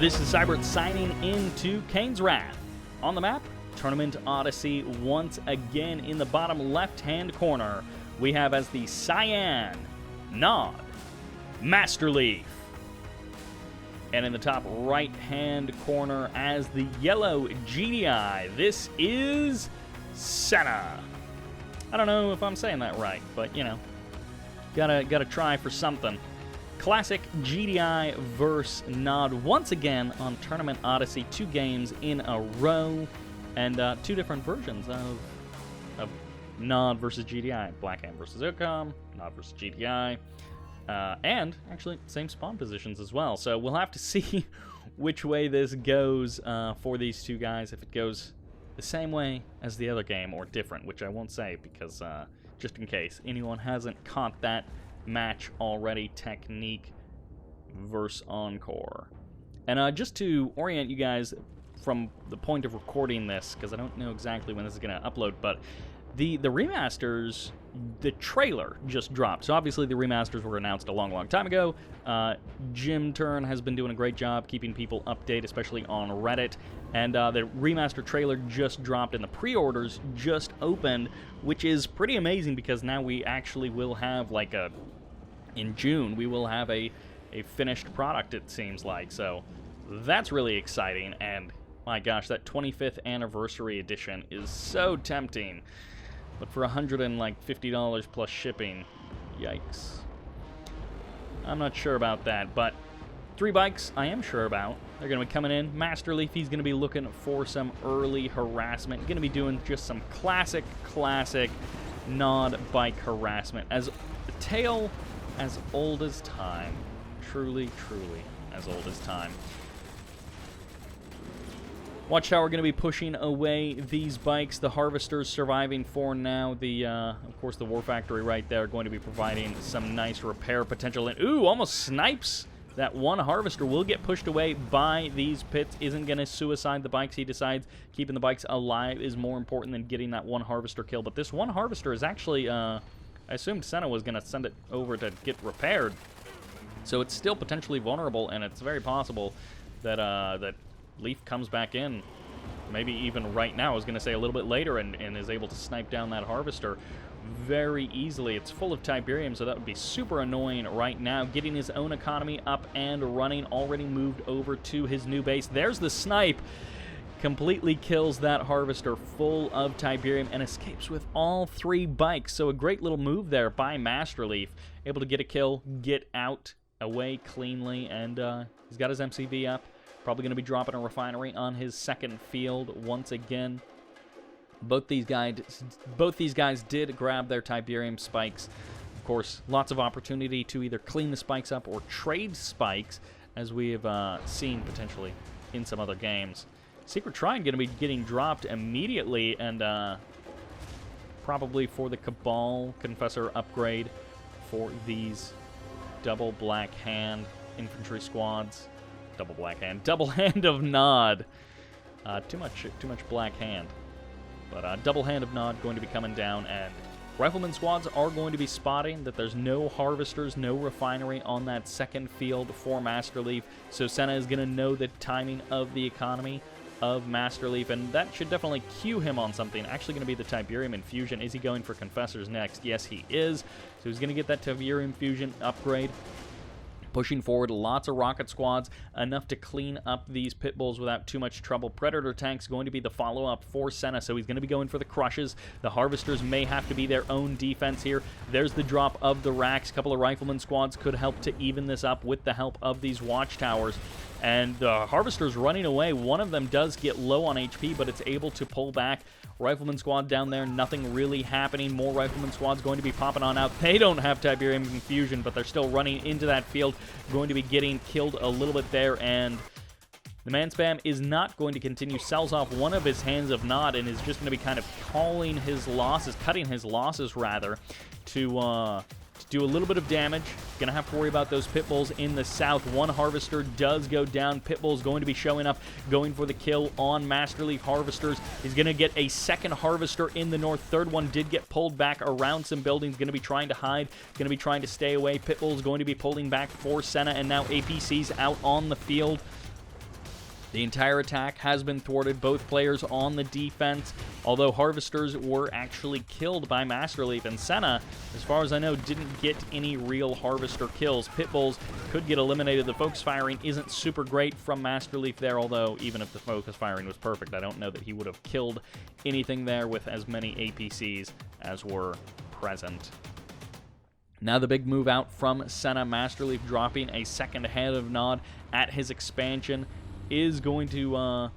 This is Sybert signing into Kane's Wrath. On the map, Tournament Odyssey once again in the bottom left-hand corner. We have as the cyan, Nod, MasterLeaf. And in the top right-hand corner as the yellow GDI, this is Senna. I don't know if I'm saying that right, but you know, gotta try for something. Classic GDI versus Nod once again on Tournament Odyssey. 2 games in a row, and 2 different versions of Nod versus GDI. Blackhand versus Ocom, Nod versus GDI, and actually same spawn positions as well. So we'll have to see which way this goes for these 2 guys. If it goes the same way as the other game or different, which I won't say because just in case anyone hasn't caught that match already, Technique versus Encore. And just to orient you guys from the point of recording this, because I don't know exactly when this is going to upload, but the remasters, the trailer just dropped. So obviously the remasters were announced a long time ago. Jim Turn has been doing a great job keeping people updated, especially on Reddit. And the remaster trailer just dropped, and the pre-orders just opened, which is pretty amazing because now we actually will have like in June, we will have a finished product, it seems like. So that's really exciting, and my gosh, that 25th anniversary edition is so tempting. But for $150 plus shipping, yikes. I'm not sure about that, but 3 bikes I am sure about. They're going to be coming in. MasterLeaf, he's going to be looking for some early harassment. Going to be doing just some classic Nod bike harassment. As a tale as old as time. Truly as old as time. Watchtower going to be pushing away these bikes. The Harvesters surviving for now. The of course, the War Factory right there going to be providing some nice repair potential. And ooh, almost snipes. That one Harvester will get pushed away by these pits. Isn't going to suicide the bikes. He decides keeping the bikes alive is more important than getting that one Harvester kill. But this one Harvester is actually, I assumed Senna was going to send it over to get repaired. So it's still potentially vulnerable, and it's very possible that that Leaf comes back in, maybe even right now, I was going to say a little bit later, and is able to snipe down that Harvester very easily. It's full of Tiberium, so that would be super annoying right now. Getting his own economy up and running, already moved over to his new base. There's the snipe. Completely kills that Harvester full of Tiberium and escapes with all 3 bikes. So a great little move there by MasterLeaf. Able to get a kill, get out, away cleanly, and he's got his MCV up. Probably going to be dropping a refinery on his second field once again. Both these guys did grab their Tiberium spikes. Of course, lots of opportunity to either clean the spikes up or trade spikes, as we have seen potentially in some other games. Secret Shrine going to be getting dropped immediately, and probably for the Cabal Confessor upgrade for these double Black Hand infantry squads. Double Black Hand. Double Hand of Nod. Too much Black Hand. But Double Hand of Nod going to be coming down, and Rifleman squads are going to be spotting that there's no Harvesters, no refinery on that second field for MasterLeaf. So Senna is going to know the timing of the economy of MasterLeaf, and that should definitely cue him on something. Actually going to be the Tiberium Infusion. Is he going for Confessors next? Yes, he is. So he's going to get that Tiberium Infusion upgrade. Pushing forward, lots of rocket squads, enough to clean up these pit bulls without too much trouble. Predator tank's going to be the follow-up for Senna, so he's going to be going for the crushes. The Harvesters may have to be their own defense here. There's the drop of the racks. A couple of Rifleman squads could help to even this up with the help of these watchtowers. And the Harvester's running away. One of them does get low on HP, but it's able to pull back. Rifleman squad down there, nothing really happening. More Rifleman squads going to be popping on out. They don't have Tiberium Infusion, but they're still running into that field. Going to be getting killed a little bit there, and the man spam is not going to continue. Sells off one of his hands of Nod and is just going to be kind of cutting his losses rather, to do a little bit of damage. Gonna have to worry about those pit bulls in the south. One Harvester does go down. Pit bull's going to be showing up, going for the kill on MasterLeaf Harvesters. He's gonna get a second Harvester in the north. Third one did get pulled back around some buildings. Gonna be trying to hide, gonna be trying to stay away. Pit bull's going to be pulling back for Senna, and now APC's out on the field. The entire attack has been thwarted, both players on the defense, although Harvesters were actually killed by MasterLeaf, and Senna, as far as I know, didn't get any real Harvester kills. Pitbulls could get eliminated. The focus firing isn't super great from MasterLeaf there, although even if the focus firing was perfect, I don't know that he would have killed anything there with as many APCs as were present. Now the big move out from Senna, MasterLeaf dropping a second head of Nod at his expansion, is going to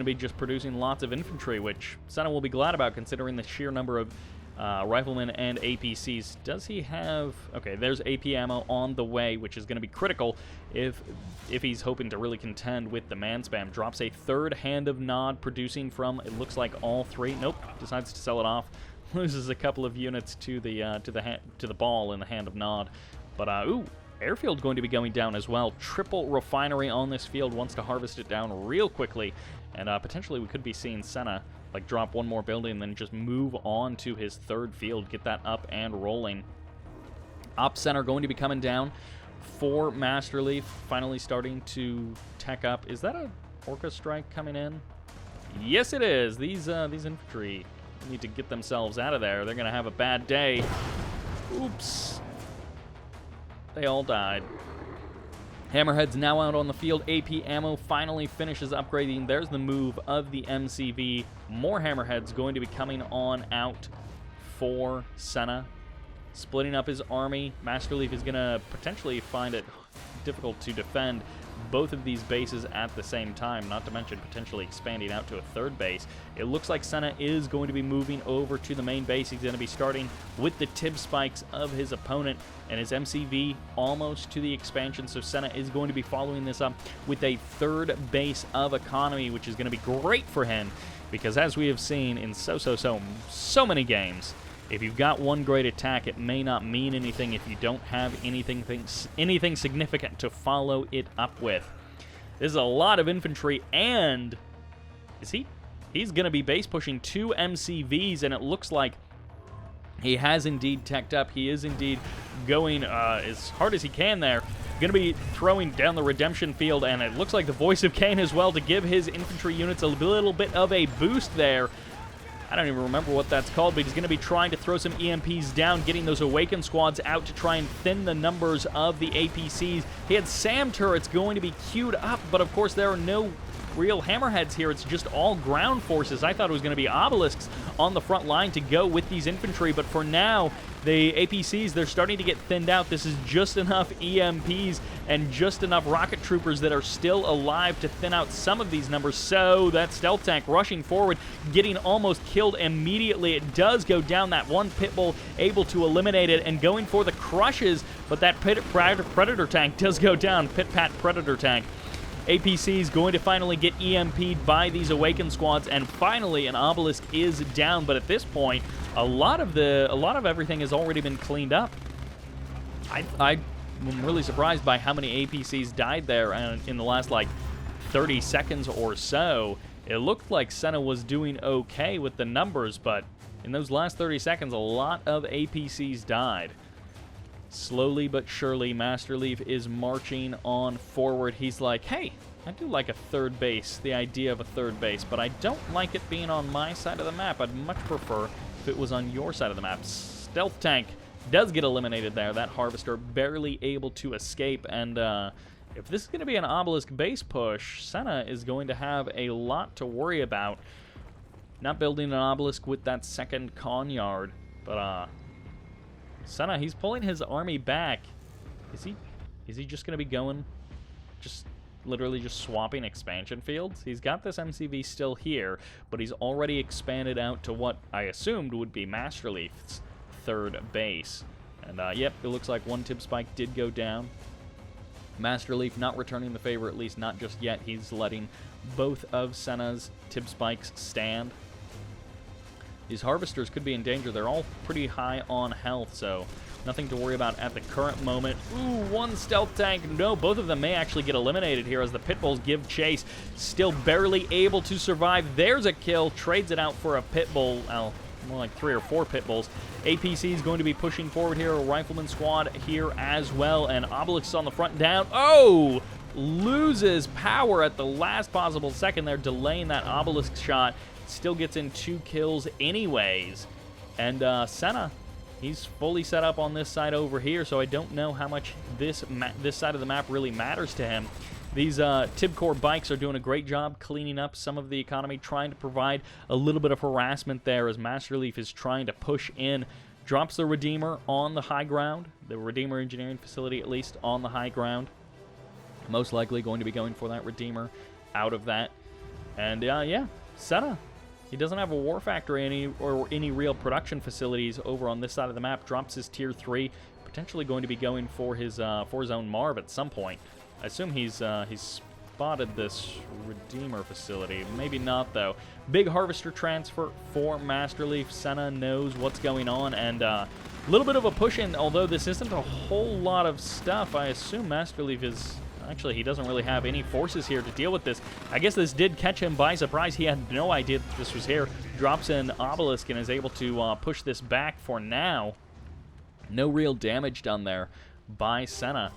be just producing lots of infantry, which Senna will be glad about considering the sheer number of riflemen and APCs. Does he have... Okay, there's AP ammo on the way, which is going to be critical if he's hoping to really contend with the man spam. Drops a third hand of Nod, producing from, it looks like, all three. Nope, decides to sell it off. Loses a couple of units to the ball in the hand of Nod. But, ooh, airfield going to be going down as well. Triple refinery on this field, wants to harvest it down real quickly. And potentially we could be seeing Senna like drop one more building and then just move on to his third field, get that up and rolling. Op center going to be coming down for MasterLeaf, finally starting to tech up. Is that a Orca strike coming in? Yes, it is. These infantry need to get themselves out of there. They're going to have a bad day. Oops. They all died. Hammerhead's now out on the field. AP ammo finally finishes upgrading. There's the move of the MCV. More Hammerheads going to be coming on out for Senna. Splitting up his army. MasterLeaf is going to potentially find it difficult to defend both of these bases at the same time, not to mention potentially expanding out to a third base. It looks like Senna is going to be moving over to the main base. He's going to be starting with the tib spikes of his opponent, and his MCV almost to the expansion, so Senna is going to be following this up with a third base of economy, which is going to be great for him, because as we have seen in so many games, if you've got one great attack, it may not mean anything if you don't have anything significant to follow it up with. This is a lot of infantry, and he's going to be base pushing 2 MCVs, and it looks like he has indeed teched up. He is indeed going as hard as he can there. Going to be throwing down the redemption field, and it looks like the voice of Kane as well to give his infantry units a little bit of a boost there. I don't even remember what that's called, but he's going to be trying to throw some EMPs down, getting those Awakened squads out to try and thin the numbers of the APCs. He had SAM turrets going to be queued up, but of course there are no real Hammerheads here. It's just all ground forces. I thought it was going to be obelisks on the front line to go with these infantry, but for now, the APCs, they're starting to get thinned out. This is just enough EMPs and just enough rocket troopers that are still alive to thin out some of these numbers. So that stealth tank rushing forward, getting almost killed immediately. It does go down. That one Pitbull able to eliminate it and going for the crushes, but that Predator tank does go down. Pit-Pat Predator tank. APC is going to finally get EMP'd by these Awakened squads, and finally an obelisk is down. But at this point, a lot of everything has already been cleaned up. I'm really surprised by how many APCs died there in the last like 30 seconds or so. It looked like Senna was doing okay with the numbers, but in those last 30 seconds, a lot of APCs died. Slowly but surely, MasterLeaf is marching on forward. He's like, hey, I do like a third base, the idea of a third base, but I don't like it being on my side of the map. I'd much prefer if it was on your side of the map. Stealth tank does get eliminated there. That Harvester barely able to escape, and if this is going to be an obelisk base push, Senna is going to have a lot to worry about. Not building an obelisk with that second con yard, but Senna, he's pulling his army back. Is he just going to be going, just literally just swapping expansion fields? He's got this MCV still here, but he's already expanded out to what I assumed would be MasterLeaf's third base. And yep, it looks like one tib spike did go down. MasterLeaf not returning the favor, at least not just yet. He's letting both of Senna's tib spikes stand. These Harvesters could be in danger. They're all pretty high on health, so nothing to worry about at the current moment. Ooh, one stealth tank. No, both of them may actually get eliminated here as the Pitbulls give chase. Still barely able to survive. There's a kill. Trades it out for a Pitbull. Well, more like 3 or 4 Pitbulls. APC is going to be pushing forward here. A Rifleman squad here as well. And Obelisk's on the front down. Oh! loses power at the last possible second there, delaying that obelisk shot. Still gets in 2 kills anyways. And Senna, he's fully set up on this side over here, so I don't know how much this side of the map really matters to him. These Tibcore bikes are doing a great job cleaning up some of the economy, trying to provide a little bit of harassment there as MasterLeaf is trying to push in. Drops the Redeemer on the high ground, the Redeemer engineering facility at least on the high ground. Most likely going to be going for that Redeemer out of that. And yeah, Senna, he doesn't have a war factory or any real production facilities over on this side of the map. Drops his tier 3, potentially going to be going for his own Marv at some point. I assume he's spotted this Redeemer facility. Maybe not, though. Big Harvester transfer for MasterLeaf. Senna knows what's going on, and a little bit of a push in, although this isn't a whole lot of stuff. I assume MasterLeaf is... Actually, he doesn't really have any forces here to deal with this. I guess this did catch him by surprise. He had no idea that this was here. Drops in Obelisk and is able to push this back for now. No real damage done there by Senna.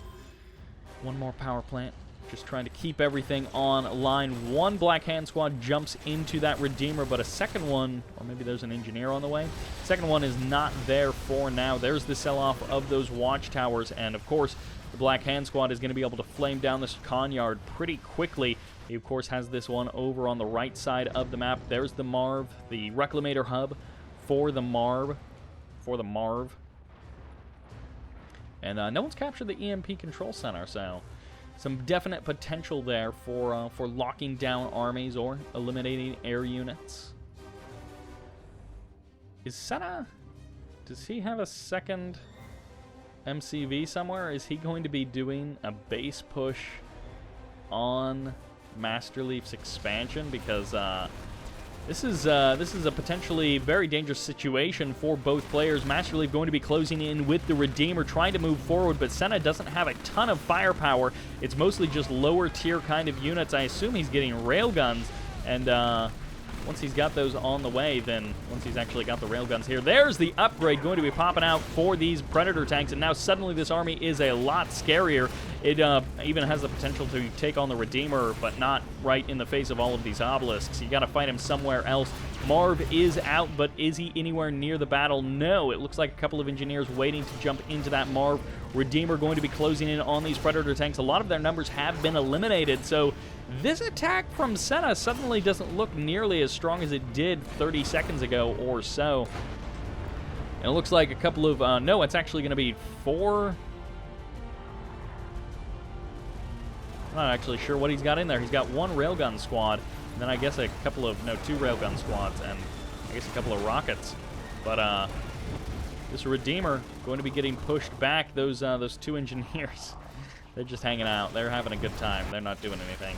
One more power plant. Just trying to keep everything on line. One Black Hand Squad jumps into that Redeemer, but a second one, or maybe there's an engineer on the way. Second one is not there for now. There's the sell-off of those watchtowers, and of course, the Black Hand Squad is going to be able to flame down this con yard pretty quickly. He, of course, has this one over on the right side of the map. There's the Marv, the Reclamator hub for the Marv. And no one's captured the EMP control center, so some definite potential there for locking down armies or eliminating air units. Is Senna... Does he have a second MCV somewhere? Is he going to be doing a base push on MasterLeaf's expansion? Because this is a potentially very dangerous situation for both players. MasterLeaf going to be closing in with the Redeemer, trying to move forward, but Senna doesn't have a ton of firepower. It's mostly just lower tier kind of units. I assume he's getting railguns, and once he's got those on the way, then once he's actually got the railguns here, there's the upgrade going to be popping out for these Predator tanks, and now suddenly this army is a lot scarier. It even has the potential to take on the Redeemer, but not right in the face of all of these obelisks. You got to fight him somewhere else. Marv is out, but is he anywhere near the battle? No. It looks like a couple of engineers waiting to jump into that Marv. Redeemer going to be closing in on these Predator tanks. A lot of their numbers have been eliminated, so this attack from Senna suddenly doesn't look nearly as strong as it did 30 seconds ago or so. And it looks like a couple of... no, it's actually going to be 4... I'm not actually sure what he's got in there. He's got 1 railgun squad, and then I guess a couple of... No, 2 railgun squads, and I guess a couple of rockets. But this Redeemer going to be getting pushed back. Those 2 engineers, they're just hanging out. They're having a good time. They're not doing anything.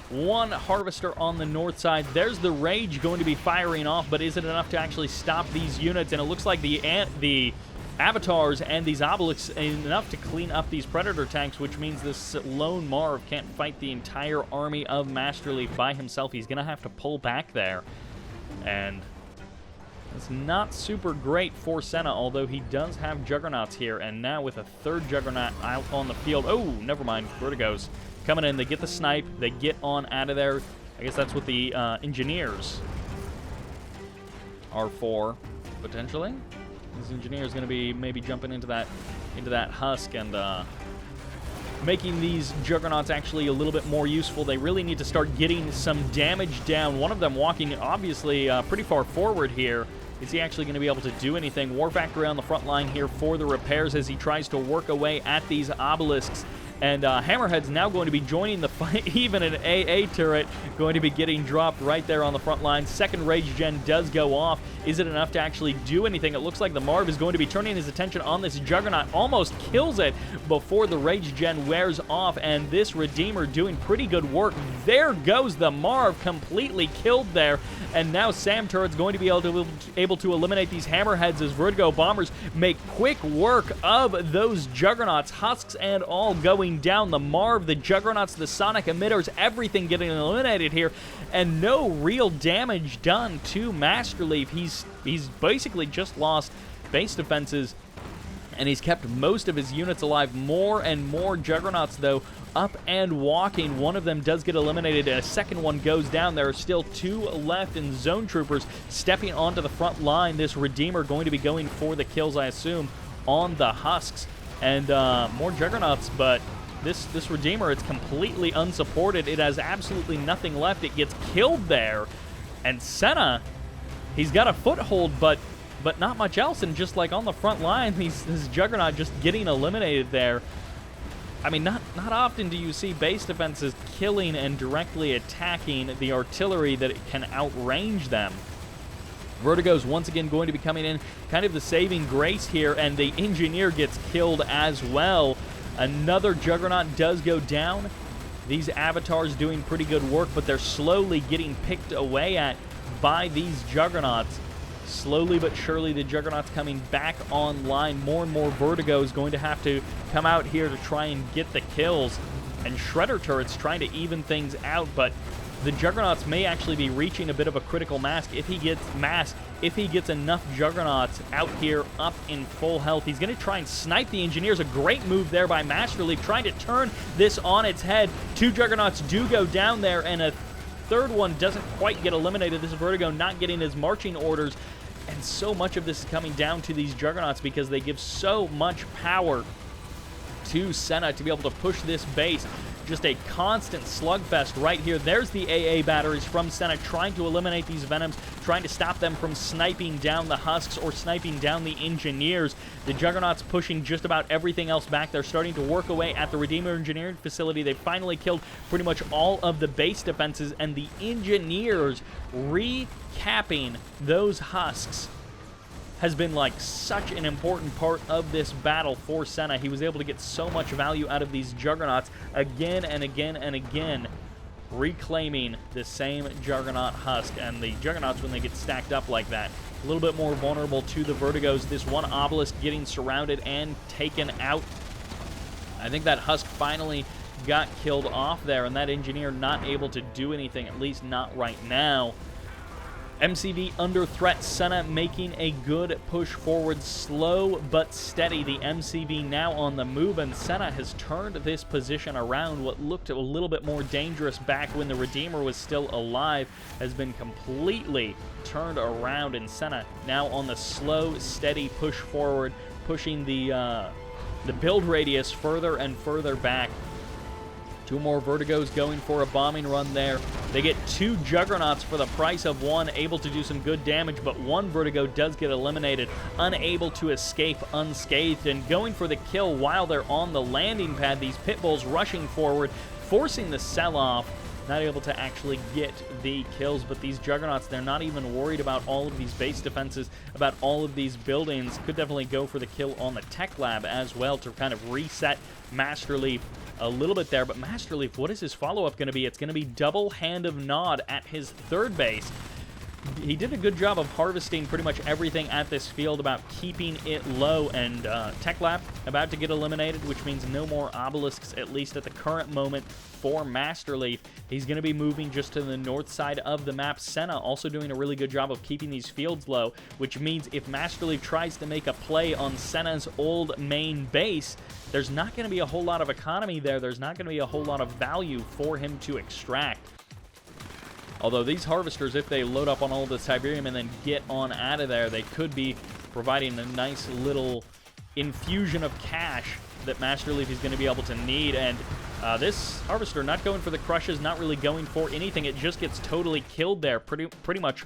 1 Harvester on the north side. There's the Rage going to be firing off, but is it enough to actually stop these units? And it looks like the Avatars and these Obelisks enough to clean up these Predator tanks, which means this lone Marv can't fight the entire army of MasterLeaf by himself. He's going to have to pull back there. And it's not super great for Senna, although he does have Juggernauts here. And now with a 3rd Juggernaut out on the field. Oh, never mind. Vertigo's coming in. They get the snipe. They get on out of there. I guess that's what the engineers are for, potentially. This engineer is going to be maybe jumping into that husk and making these Juggernauts actually a little bit more useful. They really need to start getting some damage down. One of them walking, obviously, pretty far forward here. Is he actually going to be able to do anything? War Factory on the front line here for the repairs as he tries to work away at these obelisks. And Hammerhead's now going to be joining the fight. Even an AA turret going to be getting dropped right there on the front line. 2nd Rage Gen does go off. Is it enough to actually do anything? It looks like the Marv is going to be turning his attention on this Juggernaut. Almost kills it before the Rage Gen wears off. And this Redeemer doing pretty good work. There goes the Marv, completely killed there. And now Sam Turret's going to be able to eliminate these Hammerheads as Vertigo Bombers make quick work of those Juggernauts. Husks and all going down. The Marv, the Juggernauts, the Sonic Emitters, everything getting eliminated here, and no real damage done to MasterLeaf. He's basically just lost base defenses and he's kept most of his units alive. More and more Juggernauts, though, up and walking. One of them does get eliminated. A second one goes down. There are still 2 left, and Zone Troopers stepping onto the front line. This Redeemer going to be going for the kills, I assume, on the Husks. And more Juggernauts, but this Redeemer, it's completely unsupported. It has absolutely nothing left. It gets killed there. And Senna, he's got a foothold, but not much else. And just like on the front line, this Juggernaut just getting eliminated there. I mean, not often do you see base defenses killing and directly attacking the artillery that it can outrange them. Vertigo's once again going to be coming in, kind of the saving grace here, and the Engineer gets killed as well. Another Juggernaut does go down. These avatars doing pretty good work, but they're slowly getting picked away at by these Juggernauts. Slowly but surely, the Juggernauts coming back online. More and more Vertigo is going to have to come out here to try and get the kills. And Shredder turrets trying to even things out, but the Juggernauts may actually be reaching a bit of a critical mass if he gets enough Juggernauts out here up in full health. He's going to try and snipe the Engineers. A great move there by MasterLeaf, trying to turn this on its head. 2 Juggernauts do go down there, and a third one doesn't quite get eliminated. This is Vertigo not getting his marching orders. And so much of this is coming down to these Juggernauts because they give so much power to Senna to be able to push this base. Just a constant slugfest right here. There's the AA batteries from Senna trying to eliminate these Venoms, trying to stop them from sniping down the Husks or sniping down the Engineers. The Juggernauts pushing just about everything else back. They're starting to work away at the Redeemer Engineering Facility. They finally killed pretty much all of the base defenses, and the Engineers recapping those Husks has been like such an important part of this battle for Senna. He was able to get so much value out of these Juggernauts again and again and again, reclaiming the same Juggernaut Husk. And the Juggernauts, when they get stacked up like that, a little bit more vulnerable to the Vertigos. This one Obelisk getting surrounded and taken out. I think that Husk finally got killed off there, and that Engineer not able to do anything, at least not right now. MCV under threat. Senna making a good push forward, slow but steady. The MCV now on the move, and Senna has turned this position around. What looked a little bit more dangerous back when the Redeemer was still alive has been completely turned around, and Senna now on the slow, steady push forward, pushing the build radius further and further back. 2 more Vertigos going for a bombing run there. They get 2 Juggernauts for the price of 1, able to do some good damage, but 1 Vertigo does get eliminated, unable to escape unscathed, and going for the kill while they're on the landing pad. These Pitbulls rushing forward, forcing the sell-off, not able to actually get the kills, but these Juggernauts, they're not even worried about all of these base defenses, about all of these buildings. Could definitely go for the kill on the Tech Lab as well to kind of reset MasterLeaf a little bit there. But MasterLeaf, what is his follow-up going to be? It's going to be double Hand of Nod at his 3rd base. He did a good job of harvesting pretty much everything at this field, about keeping it low, and Tech Lab about to get eliminated, which means no more obelisks, at least at the current moment, for MasterLeaf. He's going to be moving just to the north side of the map. Senna also doing a really good job of keeping these fields low, which means if MasterLeaf tries to make a play on Senna's old main base, there's not going to be a whole lot of economy there. There's not going to be a whole lot of value for him to extract. Although these Harvesters, if they load up on all the Tiberium and then get on out of there, they could be providing a nice little infusion of cash that MasterLeaf is going to be able to need. And this Harvester not going for the crushes, not really going for anything. It just gets totally killed there. Pretty much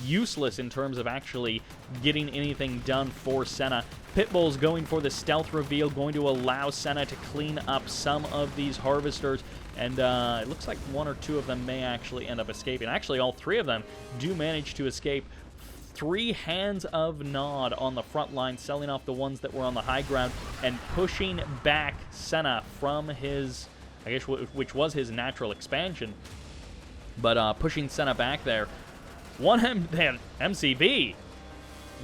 useless in terms of actually getting anything done for Senna. Pitbull's going for the stealth reveal, going to allow Senna to clean up some of these Harvesters. And it looks like 1 or 2 of them may actually end up escaping. Actually, all 3 of them do manage to escape. 3 Hands of Nod on the front line, selling off the ones that were on the high ground and pushing back Senna from his, I guess, which was his natural expansion. But pushing Senna back there. MCV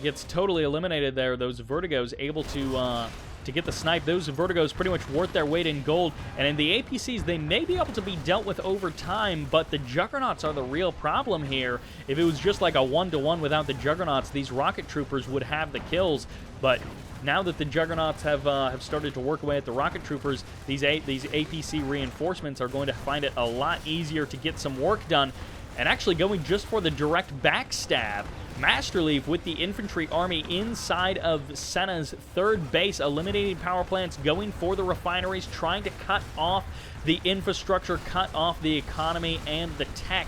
gets totally eliminated there. Those Vertigos able to to get the snipe. Those Vertigos pretty much worth their weight in gold. And in the APCs, they may be able to be dealt with over time, but the Juggernauts are the real problem here. If it was just like a 1-to-1 without the Juggernauts, these Rocket Troopers would have the kills. But now that the Juggernauts have started to work away at the Rocket Troopers, these APC reinforcements are going to find it a lot easier to get some work done. And actually going just for the direct backstab. MasterLeaf with the infantry army inside of Senna's third base, eliminating power plants, going for the refineries, trying to cut off the infrastructure, cut off the economy and the tech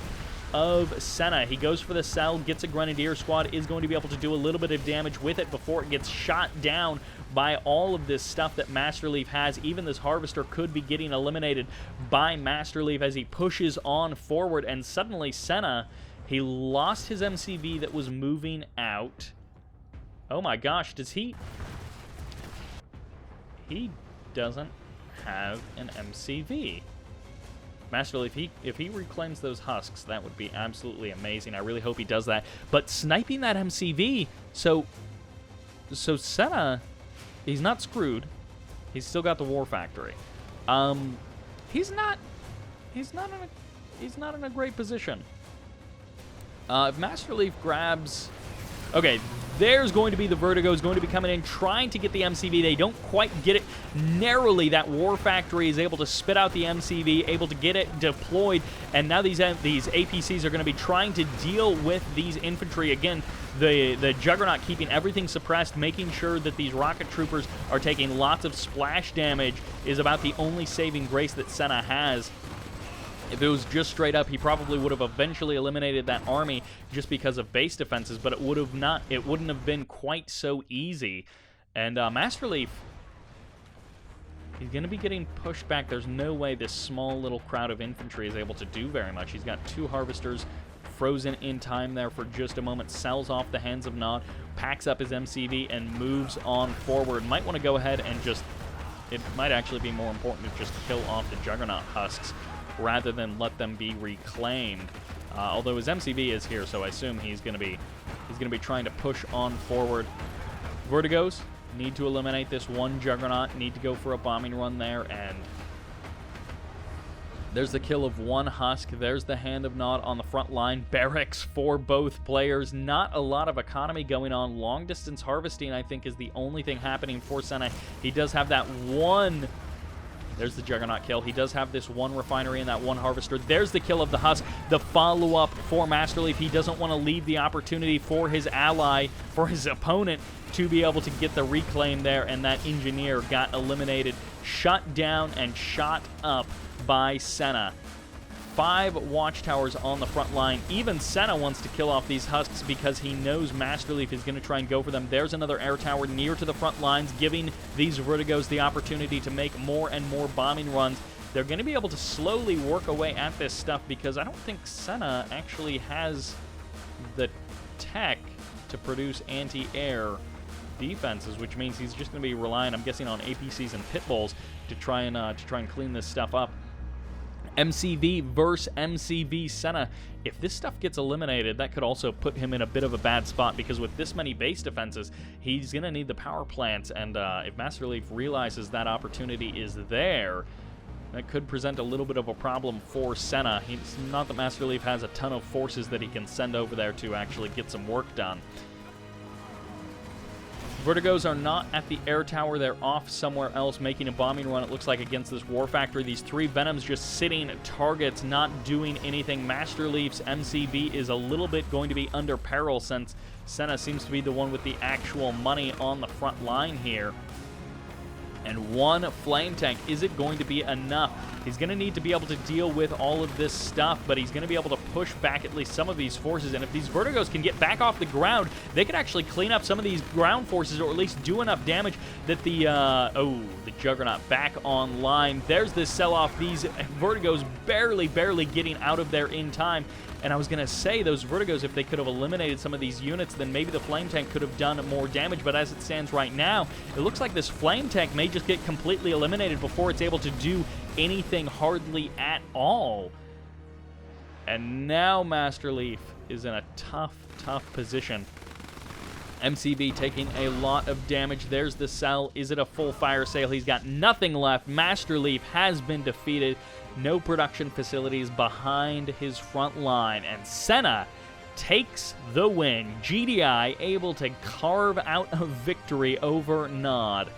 of Senna. He goes for the cell, gets a Grenadier squad, is going to be able to do a little bit of damage with it before it gets shot down by all of this stuff that MasterLeaf has. Even this Harvester could be getting eliminated by MasterLeaf as he pushes on forward, and suddenly Senna, he lost his MCV that was moving out. Oh my gosh, does he... He doesn't have an MCV. MasterLeaf, if he reclaims those husks, that would be absolutely amazing. I really hope he does that. But sniping that MCV, so Senna, he's not screwed. He's still got the War Factory. He's not in a great position. If MasterLeaf grabs... Okay, there's going to be the Vertigos going to be coming in, trying to get the MCV. They don't quite get it. Narrowly, that War Factory is able to spit out the MCV, able to get it deployed, and now these APCs are going to be trying to deal with these infantry. Again, the Juggernaut keeping everything suppressed, making sure that these Rocket Troopers are taking lots of splash damage is about the only saving grace that Senna has. If it was just straight up, he probably would have eventually eliminated that army just because of base defenses, but it wouldn't have been quite so easy. And MasterLeaf, he's going to be getting pushed back. There's no way this small little crowd of infantry is able to do very much. He's got 2 Harvesters frozen in time there for just a moment, sells off the Hands of Nod, packs up his MCV, and moves on forward. Might want to go ahead and just... It might actually be more important to just kill off the Juggernaut husks rather than let them be reclaimed. Although his MCV is here, so I assume he's going to be trying to push on forward. Vertigos need to eliminate this one Juggernaut, need to go for a bombing run there, and there's the kill of 1 husk. There's the Hand of Nod on the front line. Barracks for both players. Not a lot of economy going on. Long distance harvesting, I think, is the only thing happening for Senna. He does have that one... There's the Juggernaut kill. He does have this 1 refinery and that 1 Harvester. There's the kill of the husk. The follow-up for MasterLeaf. He doesn't want to leave the opportunity for his ally, for his opponent, to be able to get the reclaim there, and that engineer got eliminated, shut down, and shot up by Senna. 5 watchtowers on the front line. Even Senna wants to kill off these husks because he knows MasterLeaf is going to try and go for them. There's another air tower near to the front lines, giving these Vertigos the opportunity to make more and more bombing runs. They're going to be able to slowly work away at this stuff because I don't think Senna actually has the tech to produce anti-air defenses, which means he's just going to be relying, I'm guessing, on APCs and pit bulls to try and clean this stuff up. MCV versus MCV Senna. If this stuff gets eliminated, that could also put him in a bit of a bad spot because with this many base defenses, he's going to need the power plants, and if MasterLeaf realizes that opportunity is there, that could present a little bit of a problem for Senna. It's not that MasterLeaf has a ton of forces that he can send over there to actually get some work done. Vertigos are not at the air tower. They're off somewhere else making a bombing run, it looks like, against this War Factory. These 3 Venoms just sitting at targets, not doing anything. MasterLeaf's MCV is a little bit going to be under peril since Senna seems to be the one with the actual money on the front line here. And 1 flame tank. Is it going to be enough? He's going to need to be able to deal with all of this stuff, but he's going to be able to push back at least some of these forces. And if these Vertigos can get back off the ground, they could actually clean up some of these ground forces, or at least do enough damage that the Juggernaut back online. There's this sell-off. These Vertigos barely getting out of there in time. And I was going to say, those Vertigos, if they could have eliminated some of these units, then maybe the Flame Tank could have done more damage. But as it stands right now, it looks like this Flame Tank may just get completely eliminated before it's able to do anything hardly at all. And now MasterLeaf is in a tough position. MCV taking a lot of damage. There's the cell. Is it a full fire sale? He's got nothing left. MasterLeaf has been defeated. No production facilities behind his front line. And Senna takes the win. GDI able to carve out a victory over Nod.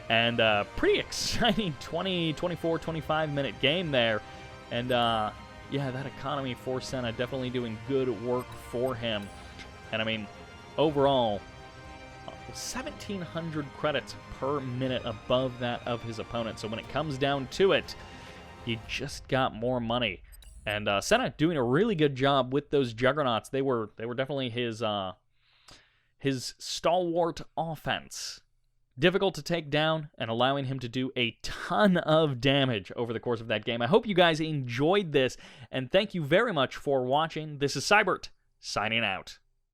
And pretty exciting 24, 25-minute game there. And yeah, that economy for Senna definitely doing good work for him. And I mean, overall, 1,700 credits per minute above that of his opponent. So when it comes down to it, you just got more money. And Senna doing a really good job with those juggernauts. They were definitely his stalwart offense. Difficult to take down and allowing him to do a ton of damage over the course of that game. I hope you guys enjoyed this, and thank you very much for watching. This is Sybert, signing out.